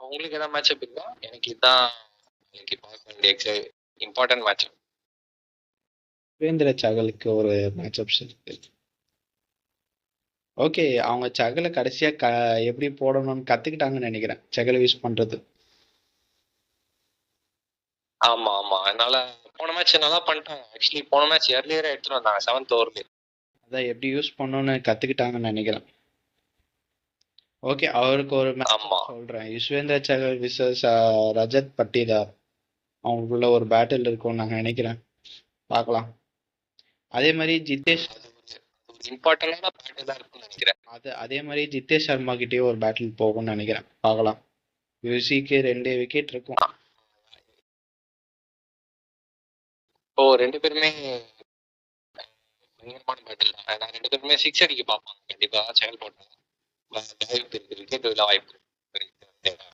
உங்களுக்கு ஏதாவது மேட்சப் இருக்கா? எனக்கு இதுதான் இன்னைக்கு பார்க்க வேண்டிய இம்பார்ட்டன்ட் மேட்சப். யுஸ்வேந்திர சகலுக்கு ஒரு மேட்சப்ஸ் இருக்கு. ஓகே, அவங்க சகலை கடைசியா எப்படி போடணும்னு கத்துக்கிட்டாங்கன்னு நினைக்கிறேன், சகலை யூஸ் பண்றது. ஆமா ஆமா, அதனால போன மேட்ச் நல்லா பண்ணிட்டாங்க. ஆக்சுவலி போன மேட்ச் ஏர்லியரா எடுத்துட்டு வந்தாங்க 7th ஓவர்ல. அதான் எப்படி யூஸ் பண்ணணும்னு கத்துக்கிட்டாங்கன்னு நினைக்கிறேன். ஓகே, அவருக்கு ஒரு மேட்ச் சொல்றேன். யுஸ்வேந்திர சகல் விசஸ் ரஜத் பட்டிதார், அவங்களுக்குள்ள ஒரு பேட்டில் இருக்கும்னு நான் நினைக்கிறேன். பார்க்கலாம். அதே மாதிரி ஜித்தேஷ் இம்பார்ட்டன்டான பேட்டில் தான் இருக்கும்னு நினைக்கிறேன். அதே மாதிரி ஜித்தேஷ் சர்மா கிட்டேயும் ஒரு பேட்டில் போகும்னு நினைக்கிறேன். பார்க்கலாம். யூசிக்கு 2 விக்கெட் இருக்கும். இப்போ 2 பேருமே பயங்கரமான பேட்டில் தான். 2 பேருமே 6 அடிக்க பார்ப்பாங்க. கண்டிப்பா செயல் போட்டாங்க. வாய்ப்பு இருக்கு, விக்கெட் விழ வாய்ப்பு இருக்கு.